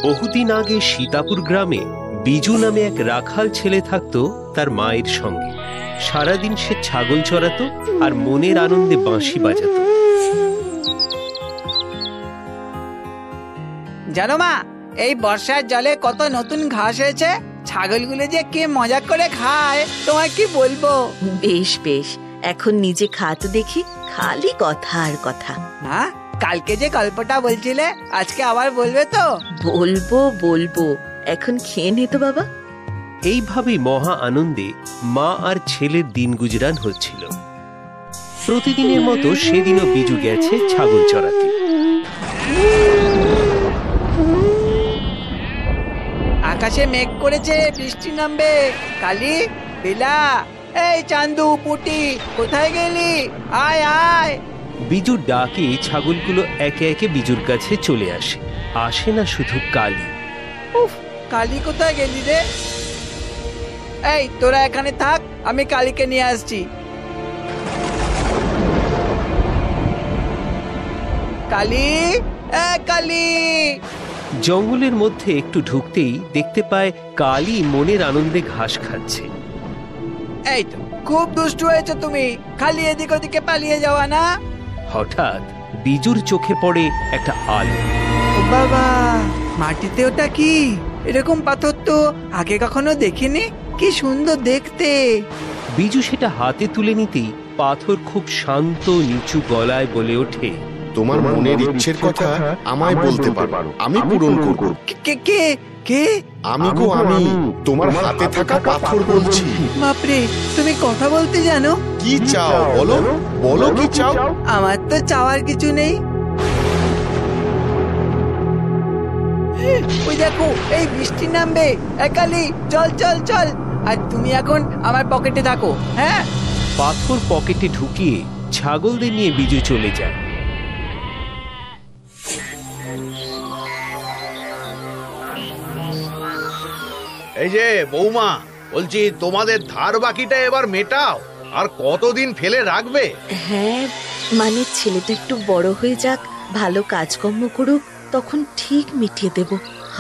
বহুদিন আগে সীতাপুর গ্রামে বিজু নামে এক রাখাল ছেলে থাকতো তার মায়ের সঙ্গে। সারাদিন সে ছাগল চড়াতো আর মনের আনন্দে বাঁশি বাজাতো। জানো মা, এই বর্ষার জলে কত নতুন ঘাস হয়েছে, ছাগলগুলো যে কি মজা করে খায় তোমায় কি বলবো। বেশ বেশ, এখন নিজে খা তো দেখি, খালি কথা আর কথা। না, কালকে যে গল্পটা বলছিলে আজকে আবার বলবে তো? বলবো বলবো, এখন খেয়ে নে তো বাবা। এইভাবেই মহা আনন্দে মা আর ছেলের দিন গুজরান হচ্ছিল। প্রতিদিনের মতো সেদিনও বিজু গেছে ছাগল চড়াতে। আকাশে মেঘ করেছে, বৃষ্টি নামবে। কালি, বেলা, এই চান্দু, পুটি, কোথায় গেলি? আয় আয়। বিজুর ডাকে ছাগলগুলো একে একে বিজুর কাছে চলে আসে। আসে না শুধু কালি। উফ, কালি কোথায় গেলি রে? এই তোরা এখানে থাক, আমি কালীকে নিয়ে আসছি। কালি, কালি। জঙ্গলের মধ্যে একটু ঢুকতেই দেখতে পায় কালি মনের আনন্দে ঘাস খাচ্ছে। এই তো, খুব দুষ্টু হয়েছে তুমি, খালি এদিক ওদিকে পালিয়ে যাওয়া না। হঠাৎ বিজুর চোখে পড়ে একটা আলো। ও বাবা, মাটিতে ওটা কি? এরকম পাথর তো আগে কখনো দেখিনি, কি সুন্দর দেখতে। বিজু সেটা হাতে তুলে নিতেই পাথর খুব শান্ত নিচু গলায় বলে ওঠে, তোমার মনের ইচ্ছের কথা আমায় বলতে পারো, আমি পূরণ করব। কে কে কে? আমি গো আমি, তোমার হাতে থাকা পাথর বলছি। বাপরে, তুমি কথা বলতে জানো? কি চাও বলো, বলো কি চাও? আমার তো চাওয়ার কিছু নেই। ওই দেখো, এই বৃষ্টি নামবে। কালি, চল চল চল। আর তুমি এখন আমার পকেটে থাকো। হ্যাঁ। পাথর পকেটে ঢুকিয়ে ছাগলদের নিয়ে বিজু চলে যায়। এই যে বৌমা, বলছি তোমাদের ধার বাকিটা এবার মেটাও। আর কতদিন ফেলে রাখবে? হ্যাঁ, মানে ছেলেটা একটু বড় হয়ে যাক, ভালো কাজকর্ম করুক, তখন ঠিক মিটিয়ে দেব।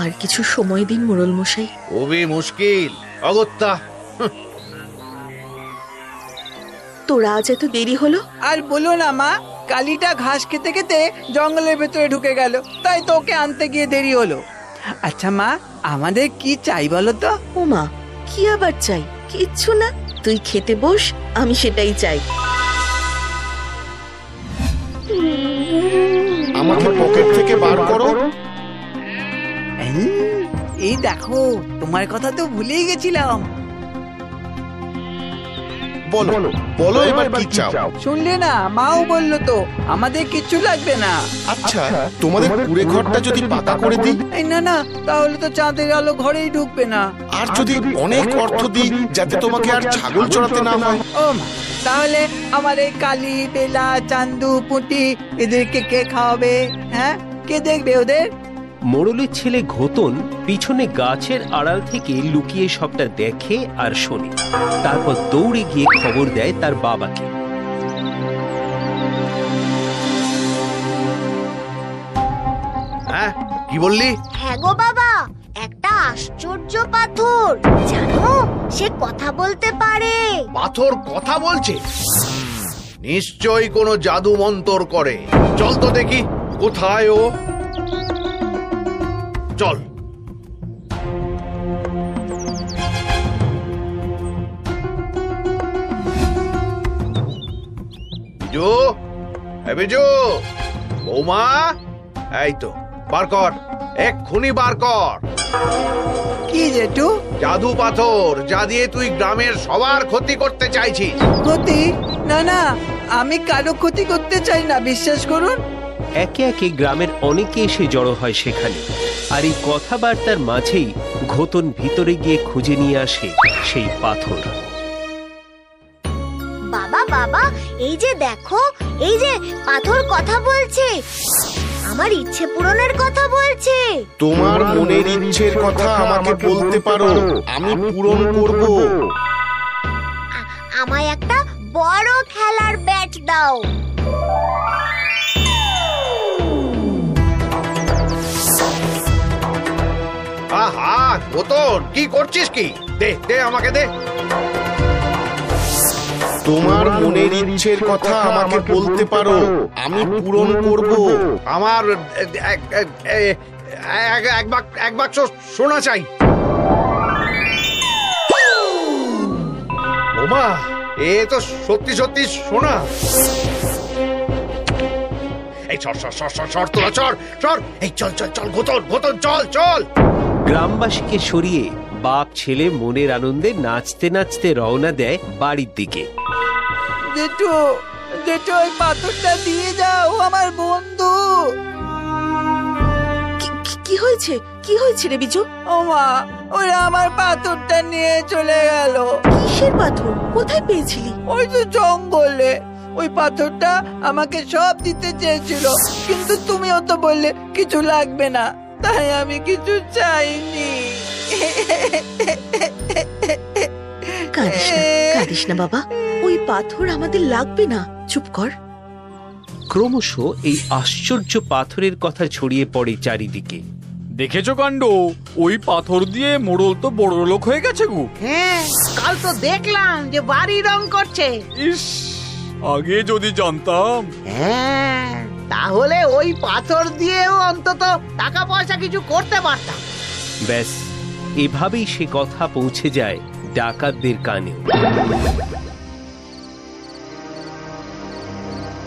আর কিছু সময় দিন মোড়ল মশাই। খুবই মুশকিল, অগত্যা। তোরা আজ এত দেরি হলো? আর বলো না মা, কালিটা ঘাস খেতে খেতে জঙ্গলের ভেতরে ঢুকে গেল, তাই তো ওকে আনতে গিয়ে দেরি হলো। আচ্ছা মা, আমাদের কি চাই বলো তো? ও মা, কি আবার চাই? কিচ্ছু না, তুই খেতে বস, আমি সেটাই চাই। আমাকে পকেট থেকে বার করো। এই দেখো, তোমার কথা তো ভুলেই গেছিলাম। বলো বলো এবার কি চাও? শুনলে না, মাও বললো তো আমাদের কিচ্ছু লাগবে না। আচ্ছা, তোমাদের কুড়ে ঘরটা যদি পাকা করে দিই? না না, তাহলে তো চাঁদের আলো ঘরেই ঢুকবে না। আর যদি অনেক অর্থ দিই যাতে তোমাকে আর ছাগল চড়াতে না হয়? ও মা, তাহলে আমার এই কালি, বেলা, চান্দু, পুঁটি এদেরকে কে খাওয়াবে? হ্যাঁ, কে দেখবে ওদের? মোড়লের ছেলে ঘোতন পিছনে গাছের আড়াল থেকে লুকিয়ে সবটা দেখে আর শোনে। তারপর দৌড়ে গিয়ে খবর দেয় তার বাবাকে। হ্যাঁ, কি বললি? হ্যাঁ গো বাবা, একটা আশ্চর্য পাথর, জানো সে কথা বলতে পারে। পাথর কথা বলছে? নিশ্চয়ই কোনো জাদু মন্তর করে। চল তো দেখি কোথায় ও। চল। বিজু, বিজু, বৌমা, এই তো, বার কর, এক্ষুনি বার কর। কি জেঠু? জাদু পাথর, যা দিয়ে তুই গ্রামের সবার ক্ষতি করতে চাইছিস। ক্ষতি? না না, আমি কারো ক্ষতি করতে চাই না, বিশ্বাস করুন। একে একে গ্রামের অনেকে এসে জড়ো হয় সেখানে। আর এই কথাবার্তার মাঝেই ঘোতন ভিতরে গিয়ে খুঁজে নিয়ে আসে সেই পাথর। বাবা বাবা, এই যে দেখো, এই যে পাথর কথা বলছে, আমার ইচ্ছে পূরণের কথা বলছে। তোমার মনের ইচ্ছের কথা আমাকে বলতে পারো, আমি পূরণ করব। আমায় একটা বড় খেলার ব্যাট দাও। ওতন কি করছিস কি? দে দে আমাকে দে। তোমার মনের ইচ্ছের কথা আমাকে বলতে পারো, আমি পূরণ করব। আমার এক বাক্স সোনা চাই। ওমা, এ তো সত্যি সত্যি সোনা। এই সর তোরা, চল এই চল চল চল গোতন চল চল। গ্রামবাসীকে সরিয়ে বাপ ছেলে মনের আনন্দে নাচতে নাচতে রওনা দেয় বাড়ির দিকে। জেঠু, জেঠু, ওই পাথরটা দিয়ে যাও, আমার বন্ধু। কি হয়েছে? কি হয়েছে রে বিজু? ও মা, ওরা আমার পাথরটা নিয়ে চলে গেল। কিসের পাথর? কোথায় পেয়েছিলি? ওই তো জঙ্গলে। ওই পাথরটা আমাকে সব দিতে চেয়েছিল, কিন্তু তুমিও তো বললে কিছু লাগবে না, তাই আমি কিছু চাইনি। কাঁদিস না বাবা, ওই পাথর আমাদের লাগবে না, চুপ কর। ক্রমশ এই আশ্চর্য পাথরের কথা ছড়িয়ে পড়ে চারিদিকে। দেখেছো কাণ্ড, ওই পাথর দিয়ে মোড়ল তো বড় লোক হয়ে গেছে গো। হ্যাঁ, কাল তো দেখলাম যে বাড়ি রং করছে। ইস, আগে যদি জানতাম। হ্যাঁ, তাহলে ওই পাথর দিয়েও অন্তত টাকা পয়সা কিছু করতে পারতাম। ব্যাস, এভাবেই সে কথা পৌঁছে যায় ডাকাতদের কানে।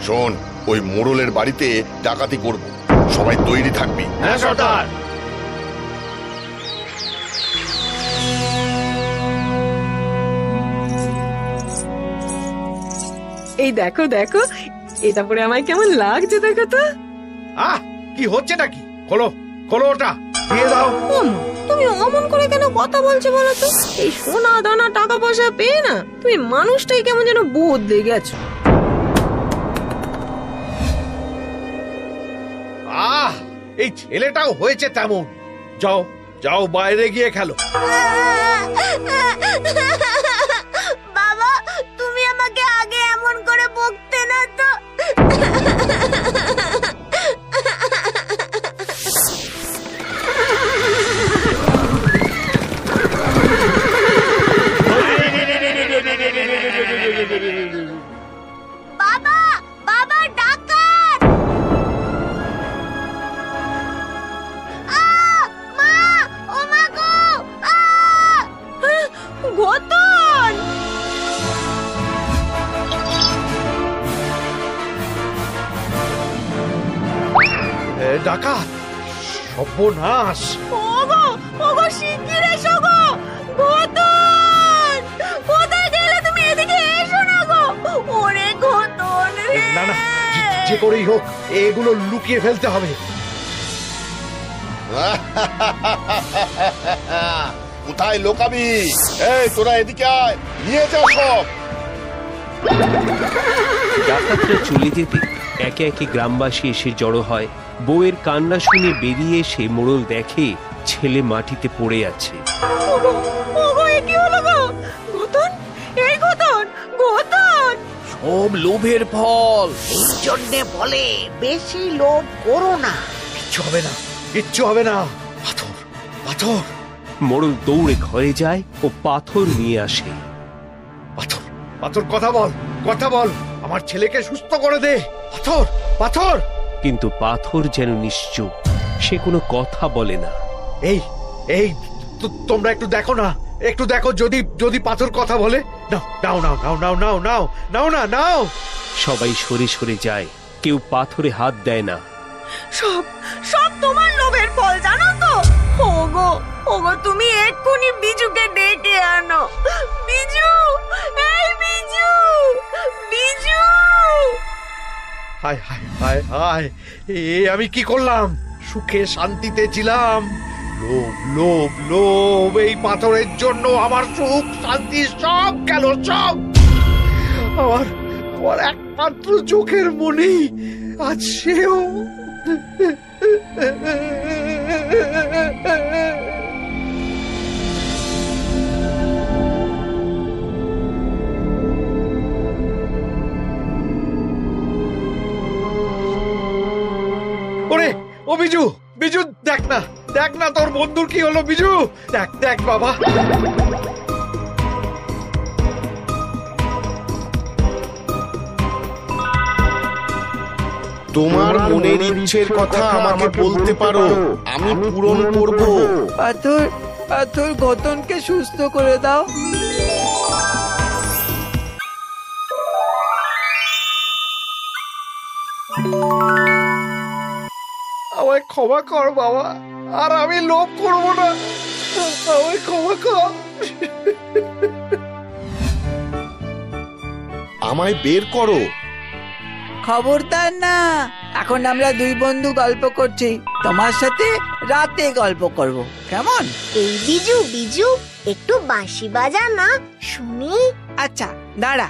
শোন, ওই মোড়লের বাড়িতে ডাকাতি করব, সবাই তৈরি থাকবি। হ্যাঁ সর্দার। এই দেখো দেখো, এটা পরে আমায় কেমন লাগছে দেখো তো। আহ, কি হচ্ছে নাকি? খোলো খোলো, ওটা দিয়ে দাও। তুমি অমন করে কেন কথা বলছো বলো তো? এই সোনা দানা টাকা পয়সা পেয়ে না তুমি মানুষটাই কেমন যেন বদলে গেছো। আহ, এই ছেলেটাও হয়েছে তেমন। যাও যাও, বাইরে গিয়ে খেলো। বাবা, তুমি আমাকে আগে এমন করে বকতে না তো। বাবা, বাবা, ডাকাত! মা, ও মা গো! গোতন! ডাকাত! সর্বনাশ! ওগো, ওগো, শিগগির এসো গো! গোতন! কোথায় গেলে তুমি? এদিকে এসো না গো! ওরে গোতন রে! না না, যে করেই হোক এগুলো লুকিয়ে ফেলতে হবে। কোথায় লোকাবি? এই তোরা এদিকে আয়, নিয়ে যা সব। ডাকাতরা চলে যেতে একে একে গ্রামবাসী এসে জড়ো হয়। বউয়ের কান্না শুনে বেরিয়ে এসে মোড়ল দেখে ছেলে মাটিতে পড়ে আছে। ওগো, ওগো, এ কি হলো গো? গোতন! এই গোতন! গোতন! সব লোভের ফল। এই জন্যে বলে বেশি লোভ করো না। কিচ্ছু হবে না, কিচ্ছু হবে না। পাথর, পাথর। মোড়ল দৌড়ে ঘরে যায় ও পাথর নিয়ে আসে। পাথর, পাথর, কথা বল, কথা বল। আমার ছেলেকে সুস্থ করে দে। পাথর, পাথর। কিন্তু পাথর যেন নিশ্চুপ, সে কোনো কথা বলে না। এই এই তোমরা একটু দেখো না, একটু দেখো, যদি যদি পাথর কথা বলে। নাও নাও নাও নাও নাও নাও নাও নাও না নাও। সবাই সরে সরে যায়, কেউ পাথরে হাত দেয় না। সব সব তোমার লোভের ফল, জানো তো? ওগো, ওগো, তুমি এক্ষুনি বিজুকে ডেকে আনো। বিজু! এই বিজু! বিজু! হায় হায় হায় হায়, আমি কি করলাম? সুখে শান্তিতে ছিলাম। লোভ, লোভ, লোভ, এই পাথরের জন্য আমার সুখ শান্তি সব গেল, সব। আমার আমার একমাত্র চোখের মনি আজ সেও। ওরে, ও বিজু, বিজু, দেখ না, দেখ না তোর বন্ধুর কি হলো বিজু, দেখ দেখ বাবা। তোমার মনের ইচ্ছের কথা আমাকে বলতে পারো, আমি পূরণ করব। পাথর পাথর গতনকে সুস্থ করে দাও। আমায় ক্ষমা কর বাবা, আর আমি লোভ করব না, আমায় ক্ষমা কর। আমায় বের করো। খবরদার না, এখন আমরা দুই বন্ধু গল্প করছি, তোমার সাথে রাতে গল্প করব, কেমন? এই বিজু বিজু একটু বাঁশি বাজা না শুনি। আচ্ছা দাঁড়া।